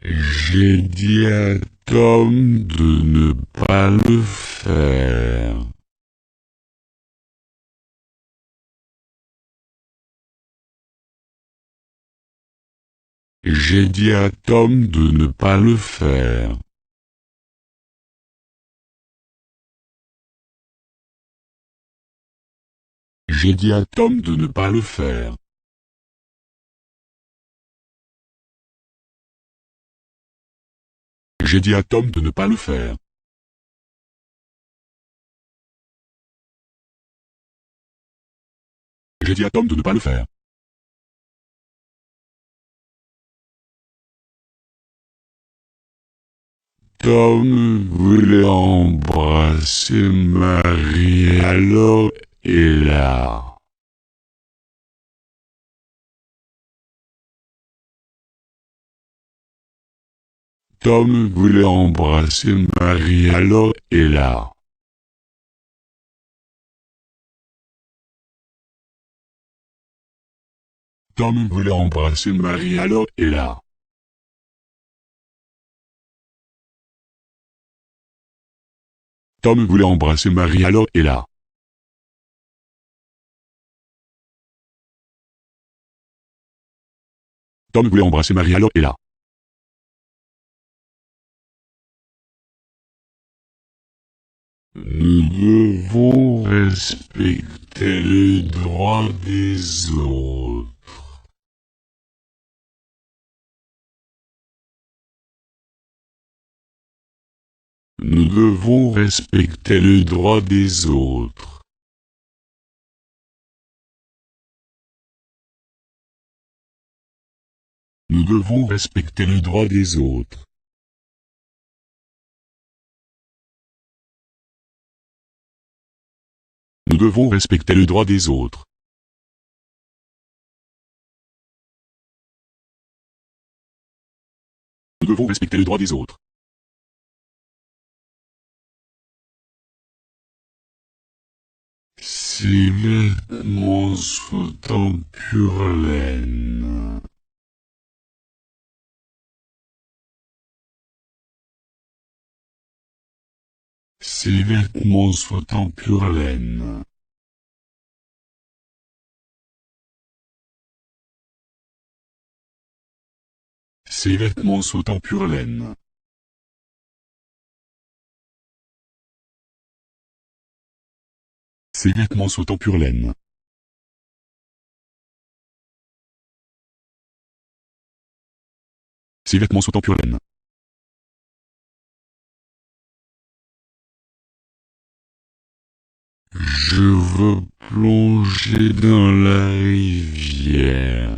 J'ai dit à Tom de ne pas le faire. J'ai dit à Tom de ne pas le faire. J'ai dit à Tom de ne pas le faire. J'ai dit à Tom de ne pas le faire. J'ai dit à Tom de ne pas le faire. Tom voulait embrasser Marie, alors et là. Tom voulait embrasser Marie, alors et là. Tom voulait embrasser Marie, alors et là. Tom voulait embrasser Marie, alors et là. Tom voulait embrasser Marie, alors et là. Nous devons respecter les droits des autres. Nous devons respecter les droits des autres. Nous devons respecter les droits des autres. Nous devons respecter le droit des autres. Nous devons respecter le droit des autres. Ces vêtements sont en pure laine. Ces vêtements sont en pure laine. Ces vêtements sont en pure laine. Ces vêtements sont en pure laine. Ces vêtements sont en pure laine. Je veux plonger dans la rivière.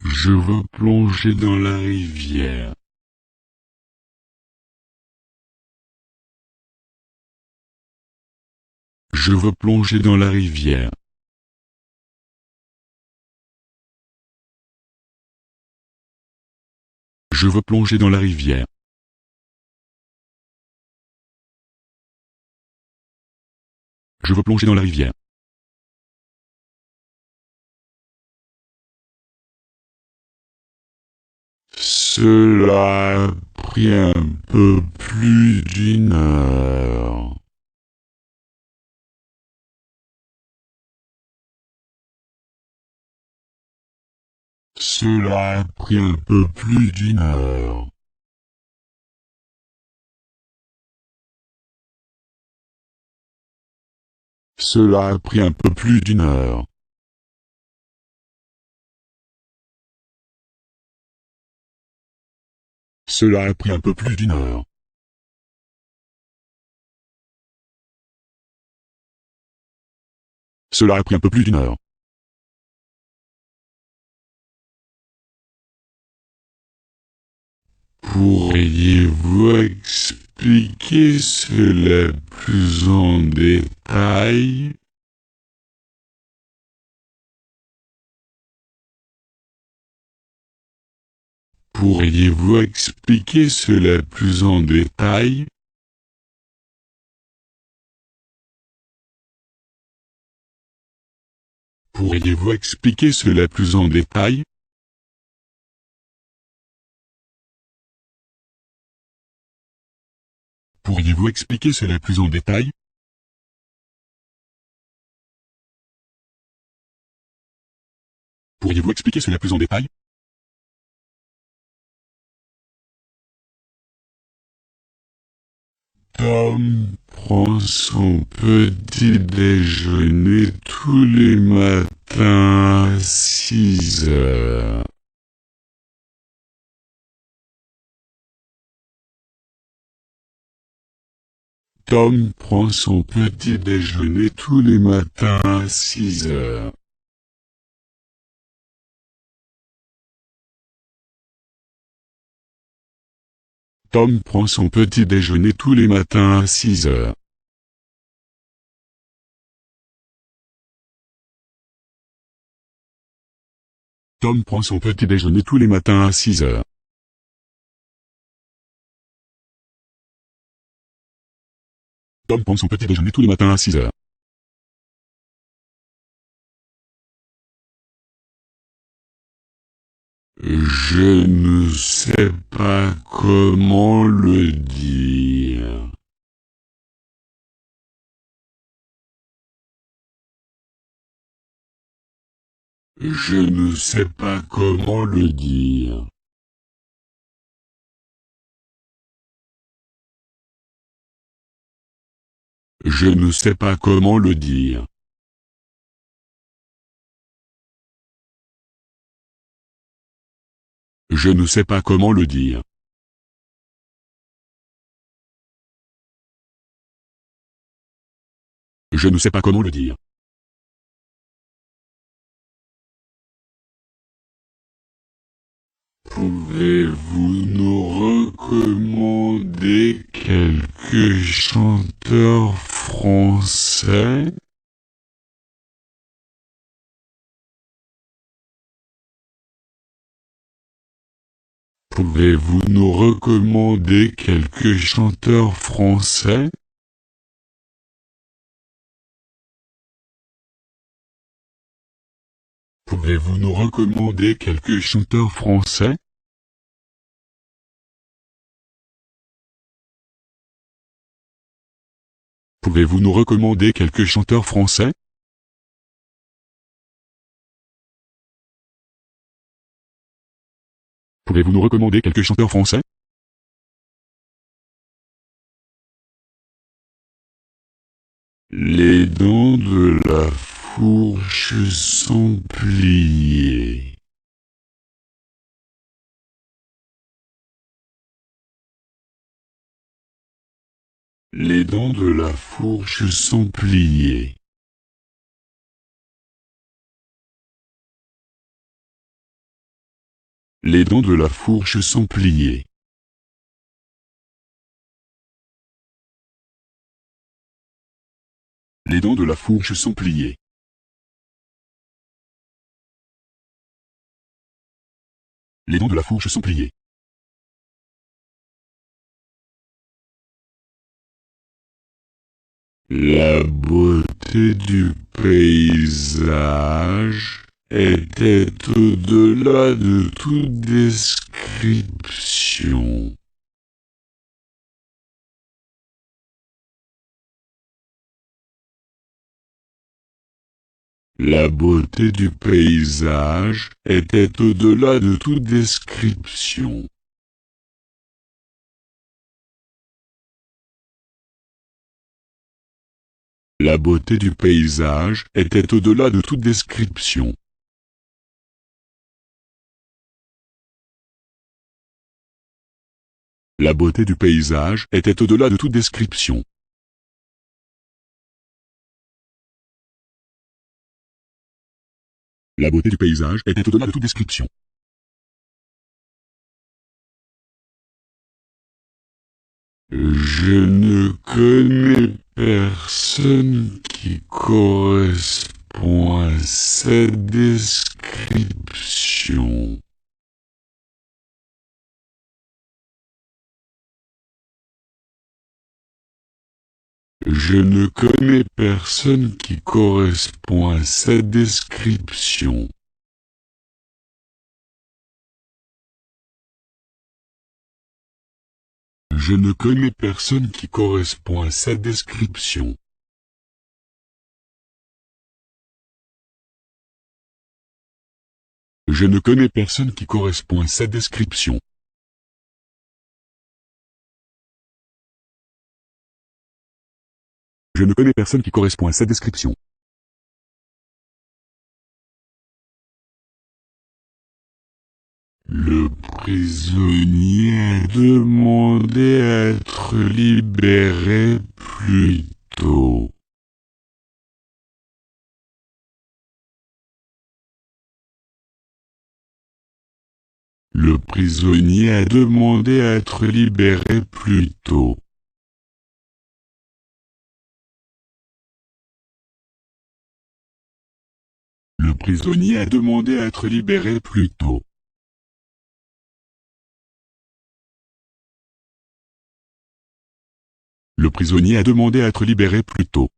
Je veux plonger dans la rivière. Je veux plonger dans la rivière. Je veux plonger dans la rivière. Je veux plonger dans la rivière. Cela a pris un peu plus d'une heure. Cela a pris un peu plus d'une heure. Cela a pris un peu plus d'une heure. Cela a pris un peu plus d'une heure. Cela a pris un peu plus d'une heure. Pourriez-vous expliquer cela plus en détail? Pourriez-vous expliquer cela plus en détail? Pourriez-vous expliquer cela plus en détail? Pourriez-vous expliquer cela plus en détail? Pourriez-vous expliquer cela plus en détail? Tom prend son petit déjeuner tous les matins à 6 heures. Tom prend son petit déjeuner tous les matins à 6 heures. Tom prend son petit déjeuner tous les matins à 6 heures. Tom prend son petit déjeuner tous les matins à 6 heures. Tom prend son petit déjeuner tous les matins à 6 heures. Je ne sais pas comment le dire. Je ne sais pas comment le dire. Je ne sais pas comment le dire. Je ne sais pas comment le dire. Je ne sais pas comment le dire. Pouvez-vous nous recommander quelques chanteurs français? Pouvez-vous nous recommander quelques chanteurs français? Pouvez-vous nous recommander quelques chanteurs français? Pouvez-vous nous recommander quelques chanteurs français? Pouvez-vous nous recommander quelques chanteurs français? Les dents de la fourche sont pliées. Les dents de la fourche sont pliées. Les dents de la fourche sont pliées. Les dents de la fourche sont pliées. Les dents de la fourche sont pliées. La beauté du paysage était au-delà de toute description. La beauté du paysage était au-delà de toute description. La beauté du paysage était au-delà de toute description. La beauté du paysage était au-delà de toute description. La beauté du paysage était au-delà de toute description. Je ne connais personne qui correspond à cette description. Je ne connais personne qui correspond à cette description. Je ne connais personne qui correspond à cette description. Je ne connais personne qui correspond à cette description. Je ne connais personne qui correspond à cette description. Le prisonnier a demandé à être libéré plus tôt. Le prisonnier a demandé à être libéré plus tôt. Le prisonnier a demandé à être libéré plus tôt. Le prisonnier a demandé à être libéré plus tôt.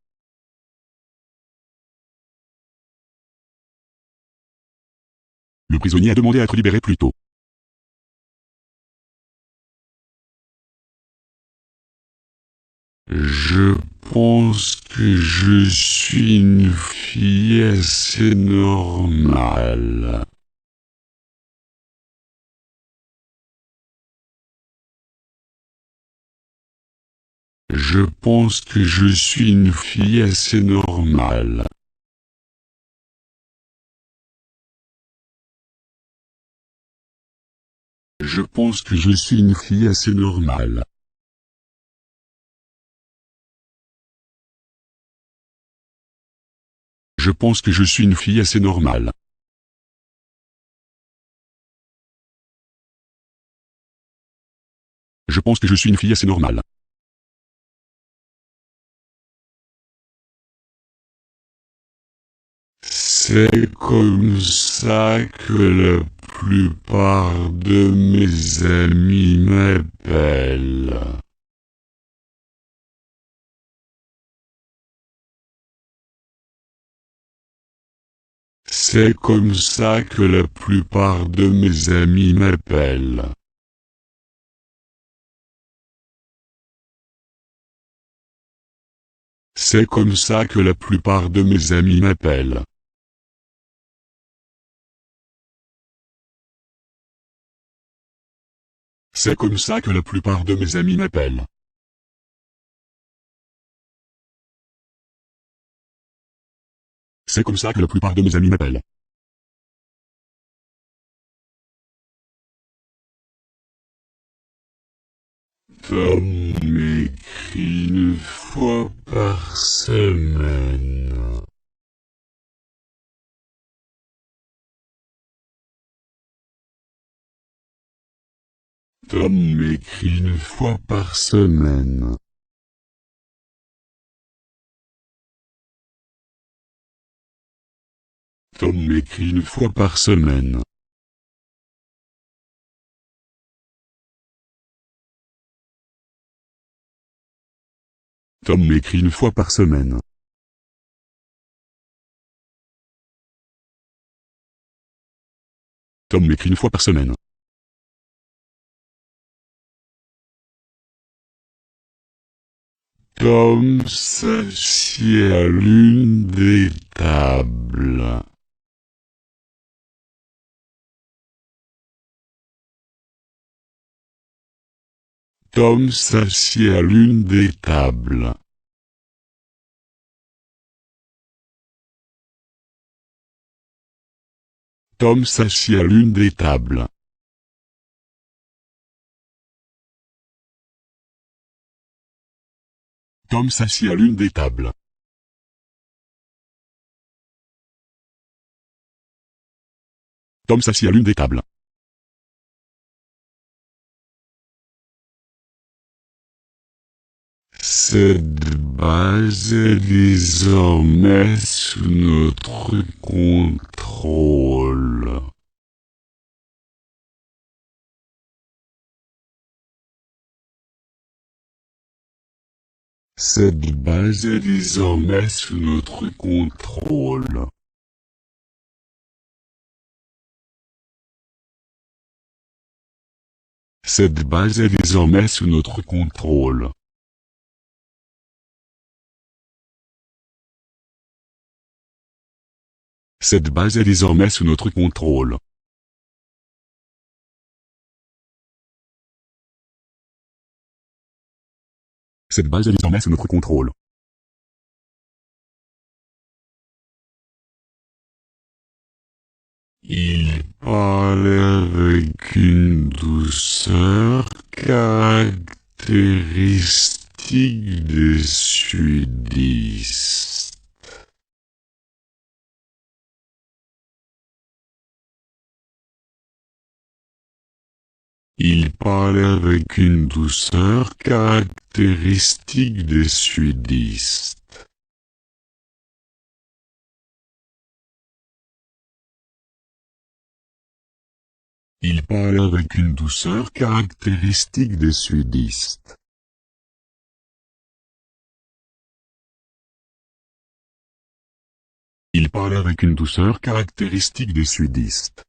Le prisonnier a demandé à être libéré plus tôt. Je pense que je suis une fille assez normale. Je pense que je suis une fille assez normale. Je pense que je suis une fille assez normale. Je pense que je suis une fille assez normale. Je pense que je suis une fille assez normale. C'est comme ça que la plupart de mes amis m'appellent. C'est comme ça que la plupart de mes amis m'appellent. C'est comme ça que la plupart de mes amis m'appellent. C'est comme ça que la plupart de mes amis m'appellent. C'est comme ça que la plupart de mes amis m'appellent. Tom m'écrit une fois par semaine. Tom m'écrit une fois par semaine. Tom m'écrit une fois par semaine. Tom m'écrit une fois par semaine. Tom m'écrit une fois par semaine. Tom s'assied à l'une des tables. Tom s'assied à l'une des tables. Tom s'assied à l'une des tables. Tom s'assied à l'une des tables. Tom s'assied à l'une des tables. Cette base est désormais sous notre contrôle. Cette base est désormais sous notre contrôle. Cette base est désormais sous notre contrôle. Cette base est désormais sous notre contrôle. Cette base est désormais sous notre contrôle. Il parlait avec une douceur caractéristique des sudistes. Il parlait avec une douceur caractéristique des sudistes. Il parlait avec une douceur caractéristique des sudistes. Il parlait avec une douceur caractéristique des sudistes.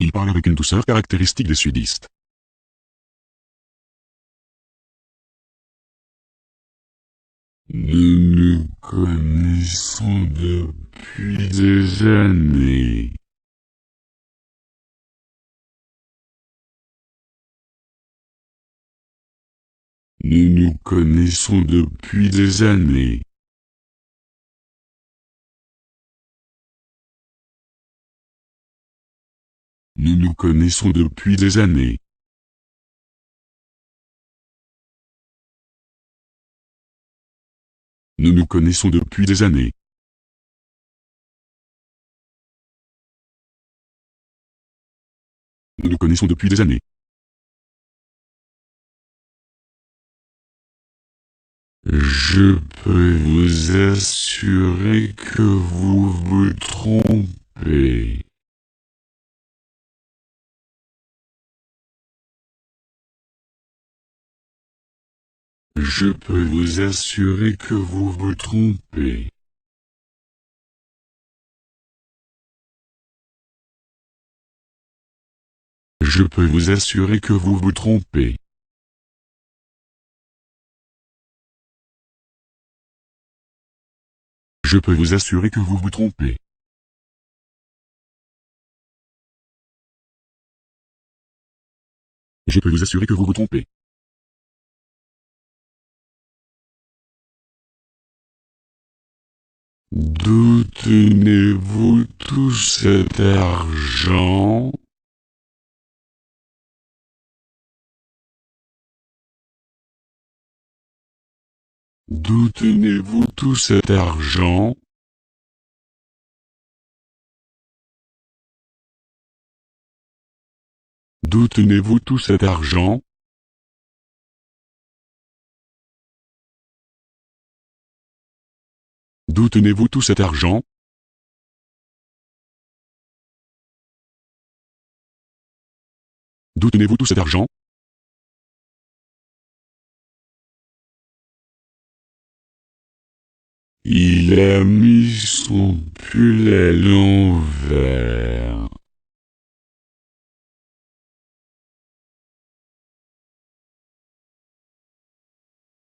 Il parlait avec une douceur caractéristique des sudistes. Nous nous connaissons depuis des années. Nous nous connaissons depuis des années. Nous nous connaissons depuis des années. Nous nous connaissons depuis des années. Nous nous connaissons depuis des années. Je peux vous assurer que vous vous trompez. Je peux vous assurer que vous vous trompez. Je peux vous assurer que vous vous trompez. Je peux vous assurer que vous vous trompez. Je peux vous assurer que vous vous trompez. D'où tenez-vous tout cet argent? D'où tenez-vous tout cet argent? D'où tenez-vous tout cet argent? D'où tenez-vous tout cet argent? D'où tenez-vous tout cet argent? Il a mis son pull à l'envers.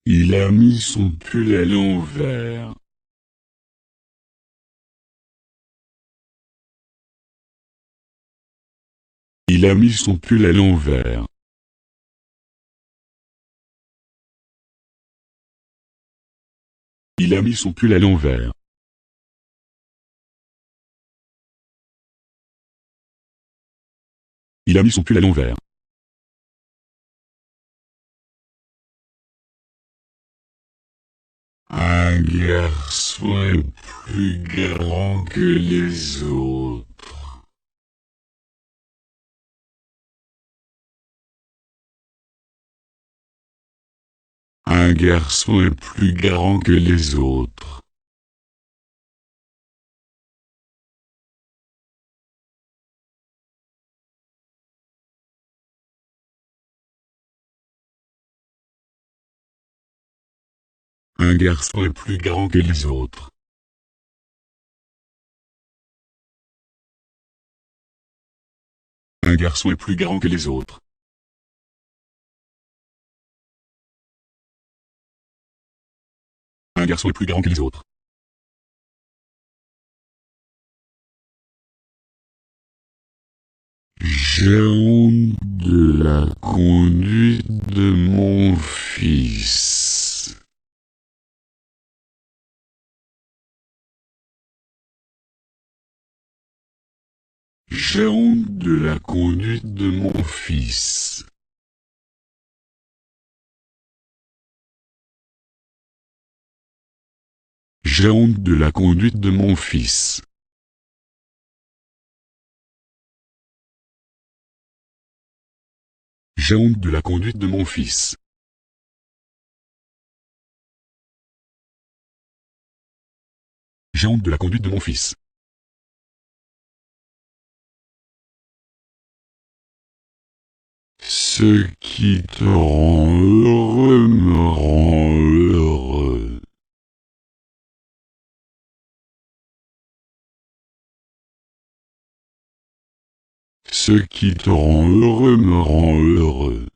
Il a mis son pull à l'envers. Il a mis son pull à l'envers. Il a mis son pull à l'envers. Il a mis son pull à l'envers. Un garçon est plus grand que les autres. Un garçon est plus grand que les autres. Un garçon est plus grand que les autres. Un garçon est plus grand que les autres. Un garçon est plus grand que les autres. J'ai honte de la conduite de mon fils. J'ai honte de la conduite de mon fils. J'ai honte de la conduite de mon fils. J'ai honte de la conduite de mon fils. J'ai honte de la conduite de mon fils. Ce qui te rend heureux me rend heureux. Ce qui te rend heureux me rend heureux.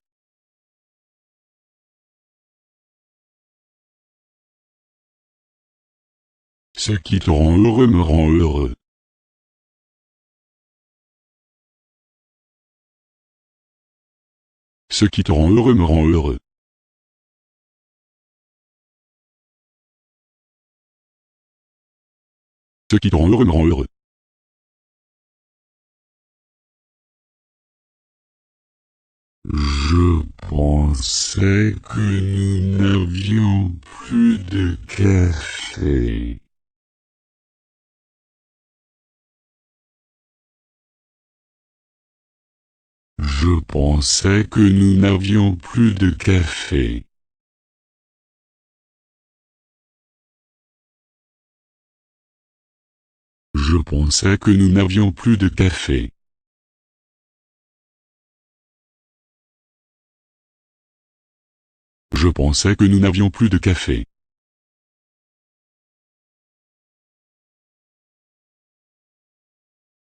Ce qui te rend heureux me rend heureux. Ce qui te rend heureux me rend heureux. Ce qui te rend heureux me rend heureux. Je pensais que nous n'avions plus de café. Je pensais que nous n'avions plus de café. Je pensais que nous n'avions plus de café. Je pensais que nous n'avions plus de café.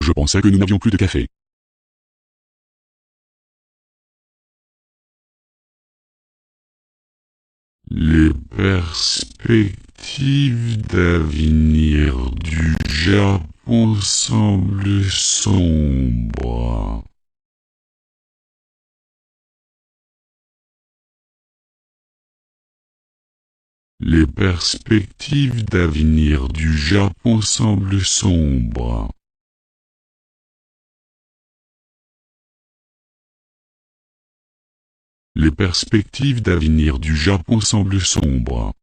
Je pensais que nous n'avions plus de café. Les perspectives d'avenir du Japon semblent sombres. Les perspectives d'avenir du Japon semblent sombres. Les perspectives d'avenir du Japon semblent sombres.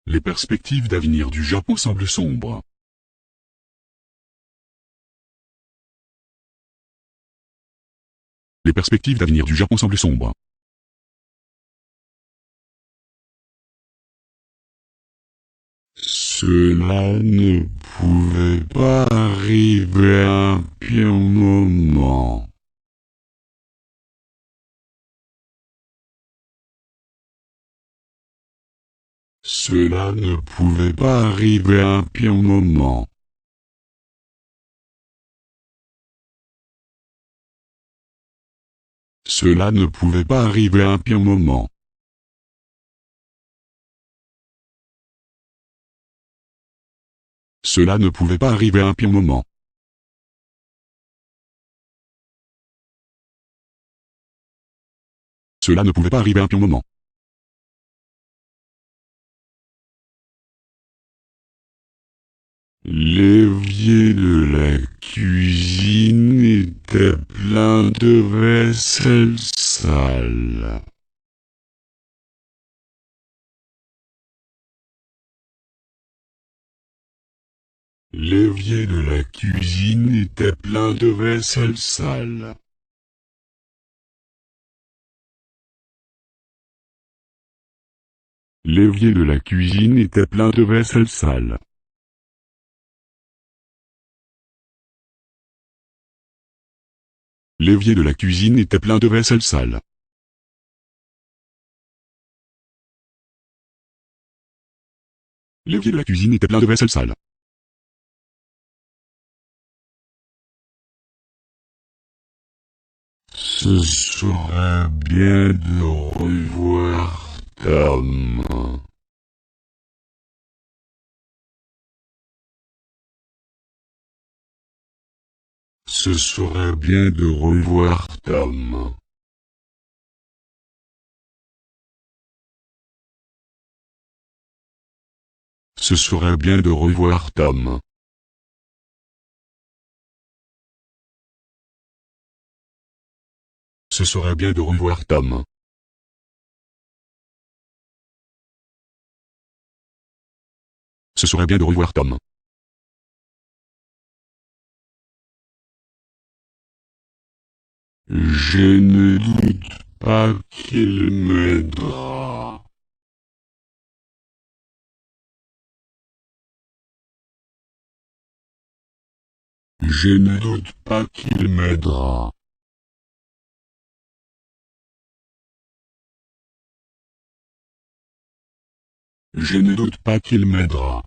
Les perspectives d'avenir du Japon semblent sombres. Les perspectives d'avenir du Japon semblent sombres. Cela ne pouvait pas arriver à un pire moment. Cela ne pouvait pas arriver à un pire moment. Cela ne pouvait pas arriver à un pire moment. Cela ne pouvait pas arriver à un pire moment. Cela ne pouvait pas arriver à un pire moment. L'évier de la cuisine était plein de vaisselle sale. L'évier de la cuisine était plein de vaisselle sale. L'évier de la cuisine était plein de vaisselle sale. L'évier de la cuisine était plein de vaisselle sale. L'évier de la cuisine était plein de vaisselle sale. Ce serait bien de revoir ta main. Ce serait bien de revoir ta main. Ce serait bien de revoir ta main. Ce serait bien de revoir ta main. Ce serait bien de revoir ta main. Je ne doute pas qu'il m'aidera. Je ne doute pas qu'il m'aidera. Je ne doute pas qu'il m'aidera.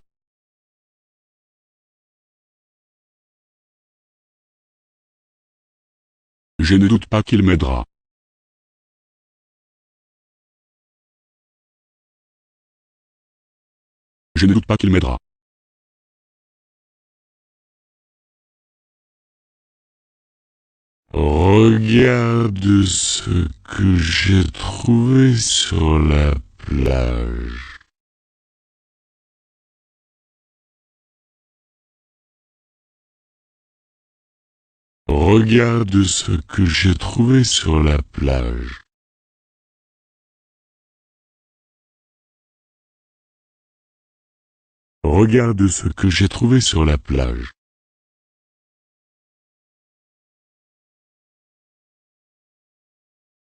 Je ne doute pas qu'il m'aidera. Je ne doute pas qu'il m'aidera. Regarde ce que j'ai trouvé sur la plage. Regarde ce que j'ai trouvé sur la plage. Regarde ce que j'ai trouvé sur la plage.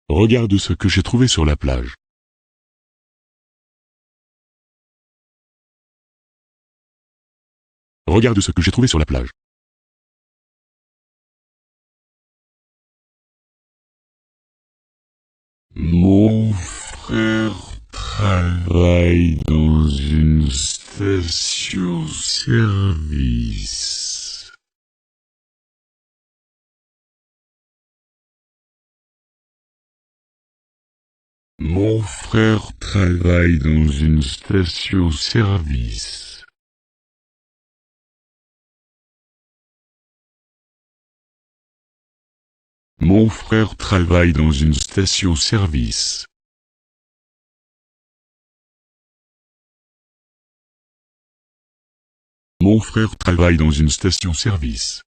Regarde ce que j'ai trouvé sur la plage. Regarde ce que j'ai trouvé sur la plage. Mon frère travaille dans une station-service. Mon frère travaille dans une station-service. Mon frère travaille dans une station-service. Mon frère travaille dans une station-service.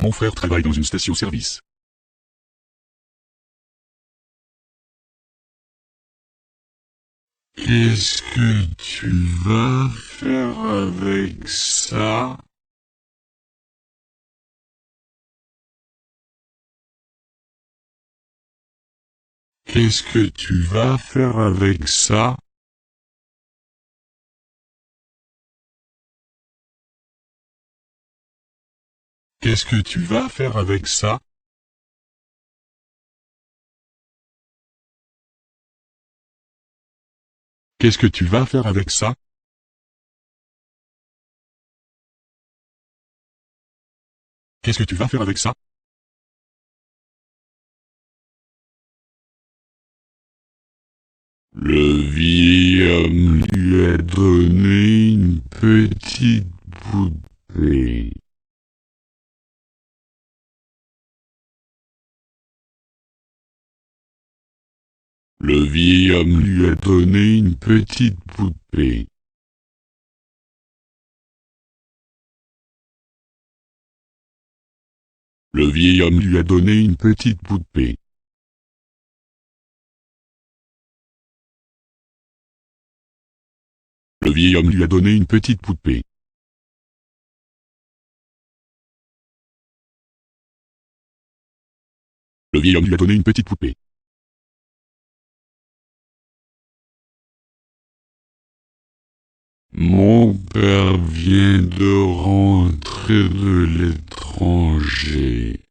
Mon frère travaille dans une station-service. Qu'est-ce que tu vas faire avec ça? Qu'est-ce que tu vas faire avec ça? Qu'est-ce que tu vas faire avec ça? Qu'est-ce que tu vas faire avec ça? Qu'est-ce que tu vas faire avec ça? Le vieil homme lui a donné une petite poupée. Le vieil homme lui a donné une petite poupée. Le vieil homme lui a donné une petite poupée. Le vieil homme lui a donné une petite poupée. Le vieil homme lui a donné une petite poupée. Mon père vient de rentrer de l'étranger.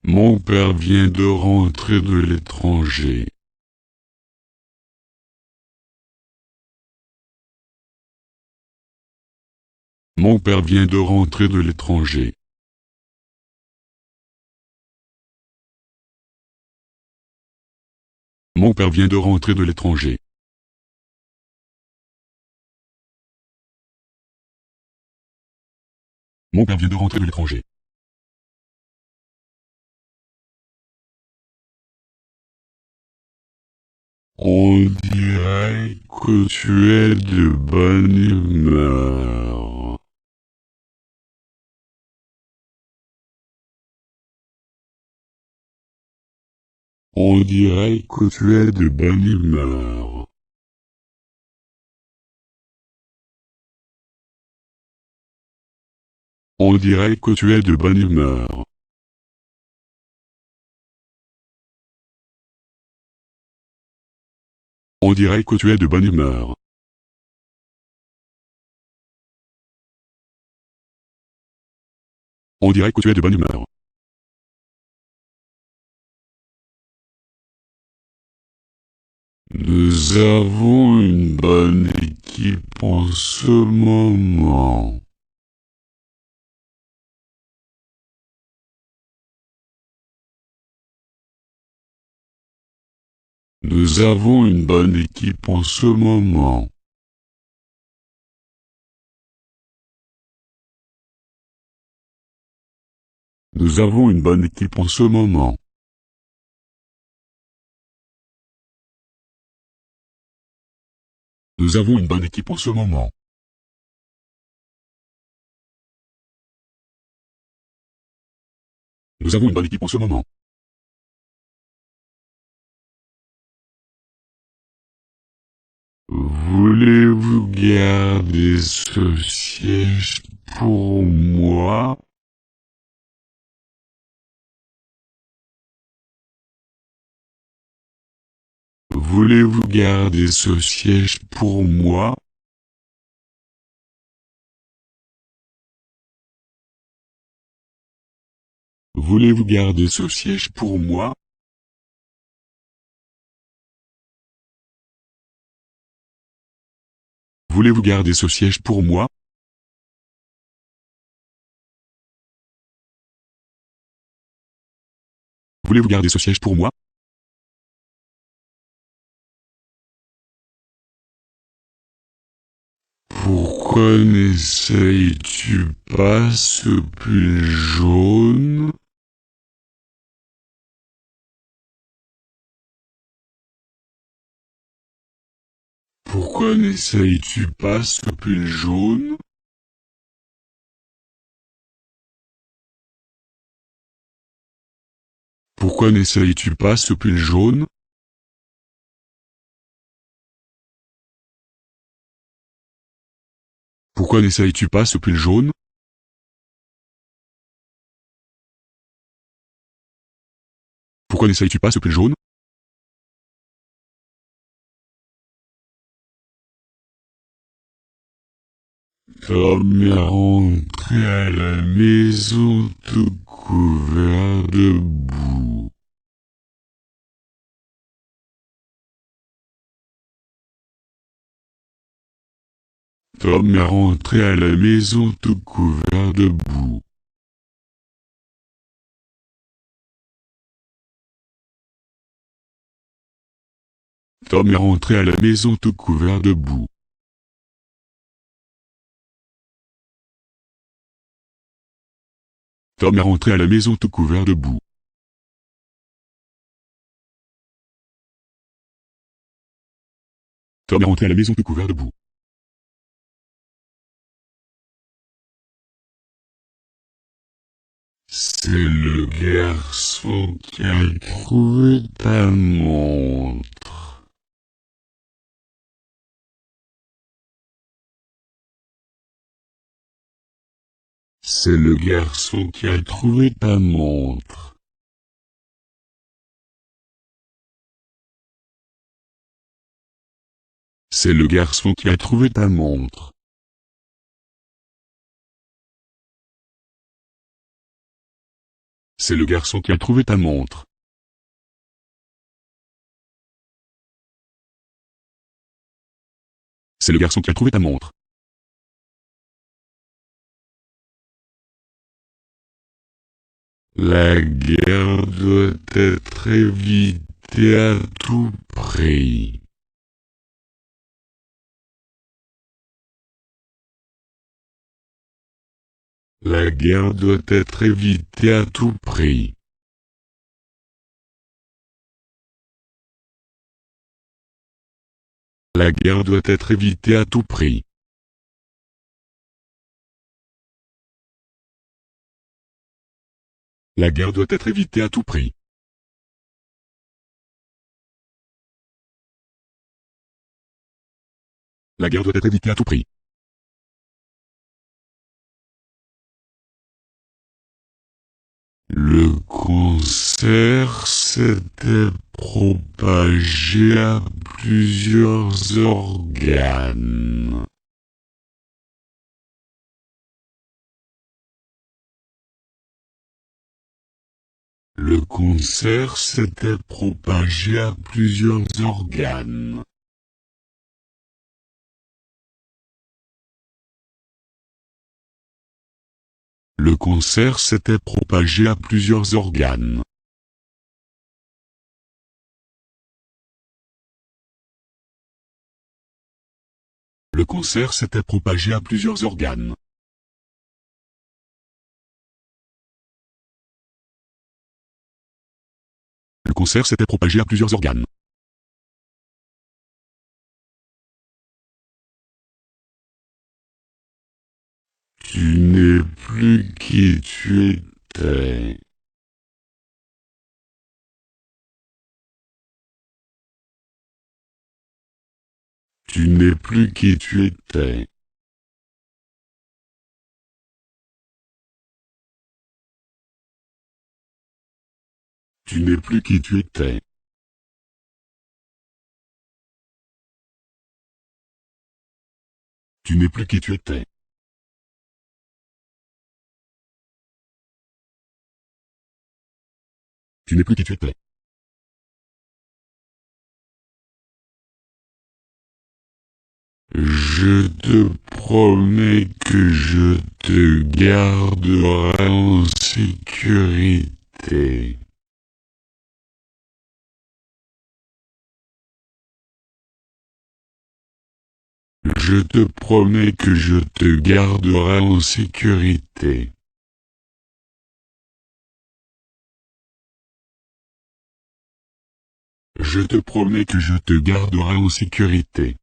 Mon père vient de rentrer de l'étranger. Mon père vient de rentrer de l'étranger. Mon père vient de rentrer de l'étranger. Mon père vient de rentrer de l'étranger. On dirait que tu es de bonne humeur. On dirait que tu es de bonne humeur. On dirait que tu es de bonne humeur. On dirait que tu es de bonne humeur. On dirait que tu es de bonne humeur. Nous avons une bonne équipe en ce moment. Nous avons une bonne équipe en ce moment. Nous avons une bonne équipe en ce moment. Nous avons une bonne équipe en ce moment. Nous avons une bonne équipe en ce moment. Voulez-vous garder ce siège pour moi? Voulez-vous garder ce siège pour moi? Voulez-vous garder ce siège pour moi? Voulez-vous garder ce siège pour moi? Voulez-vous garder ce siège pour moi? Pourquoi n'essayes-tu pas ce pull jaune? Pourquoi n'essayes-tu pas ce pull jaune? Pourquoi n'essayes-tu pas ce pull jaune? Pourquoi n'essayes-tu pas ce pull jaune? Pourquoi n'essayes-tu pas ce pull jaune? Tom est rentré à la maison tout couvert de boue. Tom est rentré à la maison tout couvert de boue. Tom est rentré à la maison tout couvert de boue. Tom est rentré à la maison tout couvert de boue. Tom est rentré à la maison tout couvert de boue. C'est le garçon qui a trouvé ta montre. C'est le garçon qui a trouvé ta montre. C'est le garçon qui a trouvé ta montre. C'est le garçon qui a trouvé ta montre. C'est le garçon qui a trouvé ta montre. La guerre doit être évitée à tout prix. La guerre doit être évitée à tout prix. La guerre doit être évitée à tout prix. La guerre doit être évitée à tout prix. La guerre doit être évitée à tout prix. Le cancer s'était propagé à plusieurs organes. Le cancer s'était propagé à plusieurs organes. Le cancer s'était propagé à plusieurs organes. Le cancer s'était propagé à plusieurs organes. Le cancer s'était propagé à plusieurs organes. Tu n'es plus qui tu étais. Tu n'es plus qui tu étais. Tu n'es plus qui tu étais. Tu n'es plus qui tu étais. Tu n'es plus qui tu étais. Je te promets que je te garderai en sécurité. Je te promets que je te garderai en sécurité. Je te promets que je te garderai en sécurité.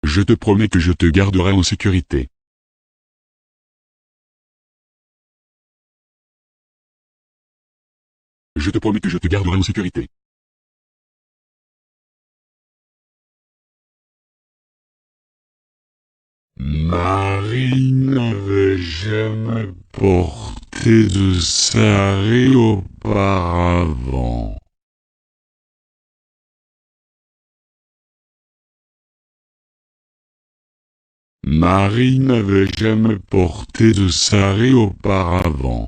Je te promets que je te garderai en sécurité. Je te promets que je te garderai en sécurité. Marie n'avait jamais porté de sari auparavant. Marie n'avait jamais porté de sari auparavant.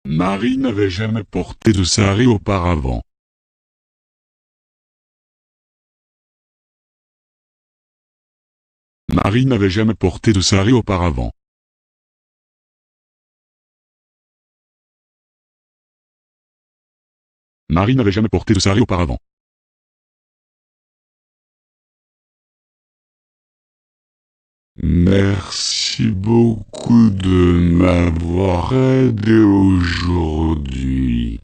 Marie n'avait jamais porté de sari auparavant. Marie n'avait jamais porté de sari auparavant. Marie n'avait jamais porté de sari auparavant. Merci beaucoup de m'avoir aidé aujourd'hui.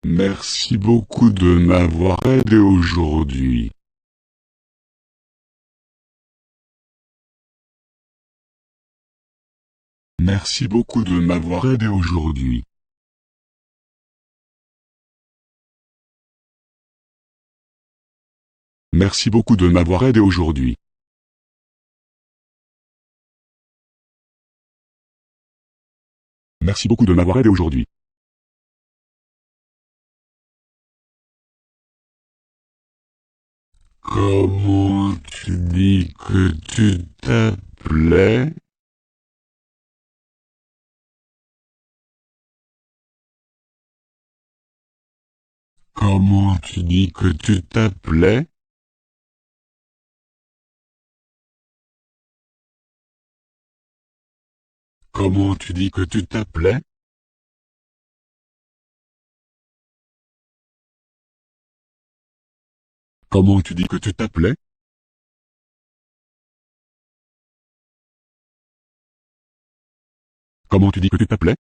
Merci beaucoup de m'avoir aidé aujourd'hui. Merci beaucoup de m'avoir aidé aujourd'hui. Merci beaucoup de m'avoir aidé aujourd'hui. Merci beaucoup de m'avoir aidé aujourd'hui. Comment tu dis que tu t'appelais? Comment tu dis que tu t'appelais? Comment tu dis que tu t'appelais? Comment tu dis que tu t'appelais? Comment tu dis que tu t'appelais?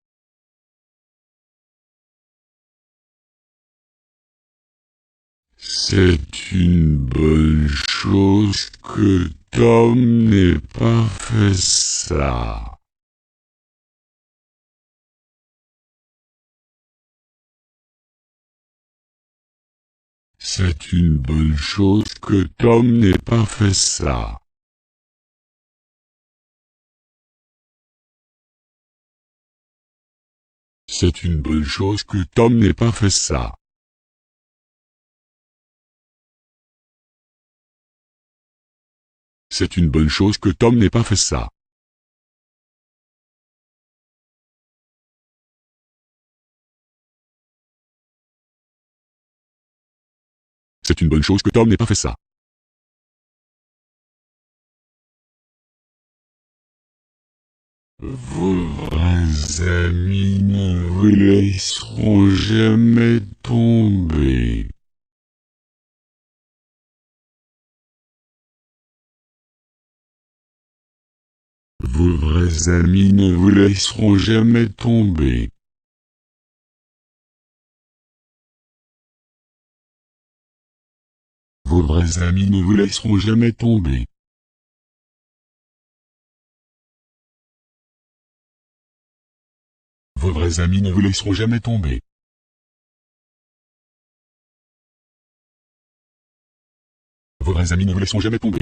C'est une bonne chose que Tom n'ait pas fait ça. C'est une bonne chose que Tom n'ait pas fait ça. C'est une bonne chose que Tom n'ait pas fait ça. C'est une bonne chose que Tom n'ait pas fait ça. C'est une bonne chose que Tom n'ait pas fait ça. Vos vrais amis ne vous laisseront jamais tomber. Vos vrais amis ne vous laisseront jamais tomber. Vos vrais amis ne vous laisseront jamais tomber. Vos vrais amis ne vous laisseront jamais tomber. Vos vrais amis ne vous laisseront jamais tomber.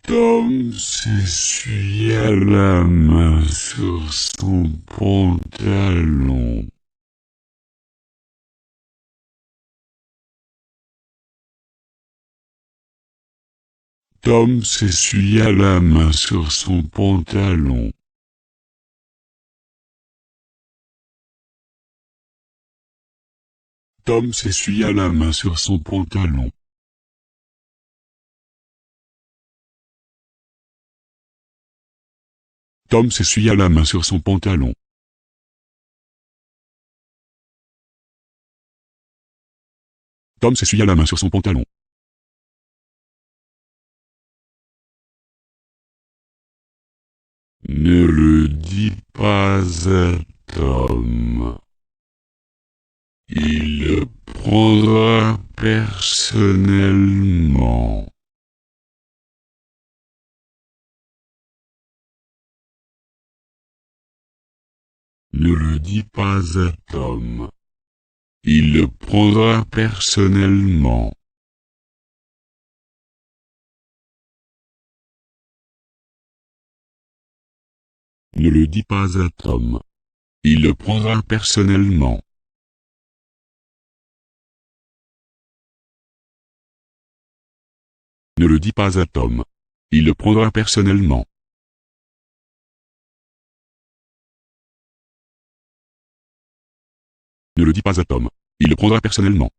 Tom s'essuya la main sur son pantalon. Tom s'essuya la main sur son pantalon. Tom s'essuya la main sur son pantalon. Tom s'essuya la main sur son pantalon. Tom s'essuya la main sur son pantalon. Ne le dis pas à Tom. Il le prendra personnellement. Ne le dis pas à Tom. Il le prendra personnellement. Ne le dis pas à Tom. Il le prendra personnellement. Ne le dis pas à Tom. Il le prendra personnellement. Ne le dis pas à Tom. Il le prendra personnellement.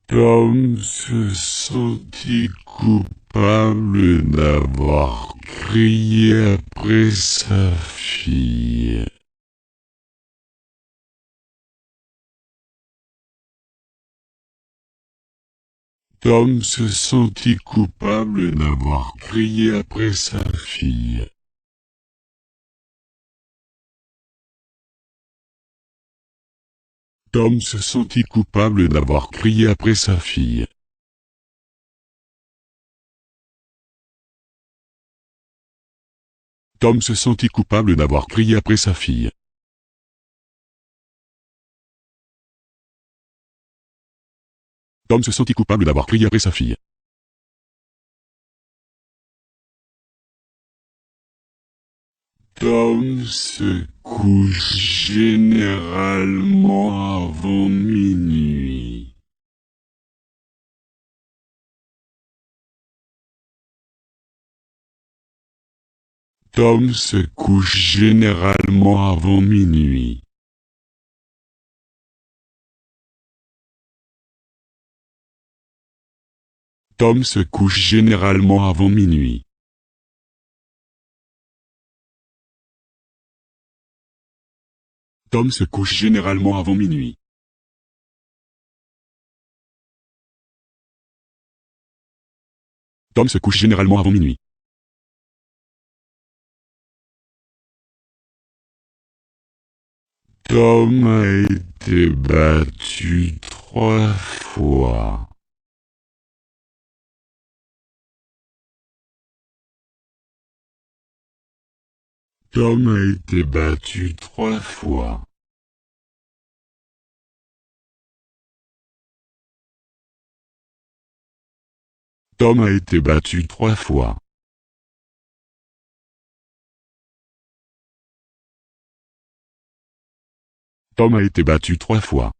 Tom se sentit coupable d'avoir crié après sa fille. Tom se sentit coupable d'avoir crié après sa fille. Tom se sentit coupable d'avoir crié après sa fille. Tom se sentit coupable d'avoir crié après sa fille. Tom se sentit coupable d'avoir crié après sa fille. Tom se couche généralement avant minuit. Tom se couche généralement avant minuit. Tom se couche généralement avant minuit. Tom se couche généralement avant minuit. Tom se couche généralement avant minuit. Tom a été battu 3 fois. Tom a été battu 3 fois. Tom a été battu 3 fois. Tom a été battu 3 fois.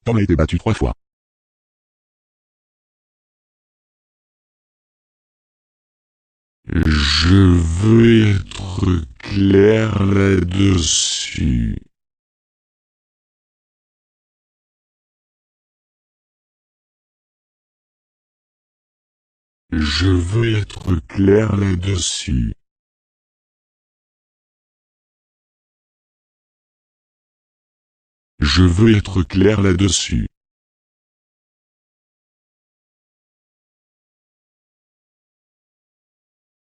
Tom a été battu 3 fois. Je veux être clair là-dessus. Je veux être clair là-dessus. Je veux être clair là-dessus.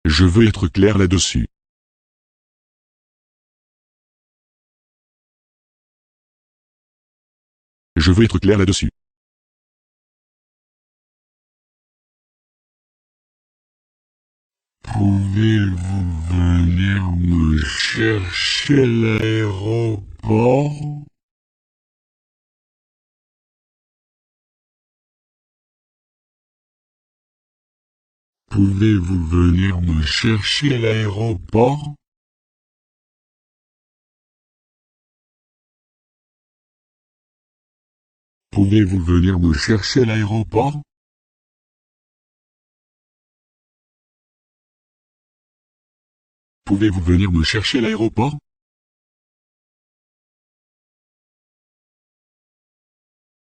Je veux être clair là-dessus. Je veux être clair là-dessus. Pouvez-vous venir me chercher à l'aéroport? Pouvez-vous venir me chercher à l'aéroport? Pouvez-vous venir me chercher à l'aéroport? Pouvez-vous venir me chercher à l'aéroport?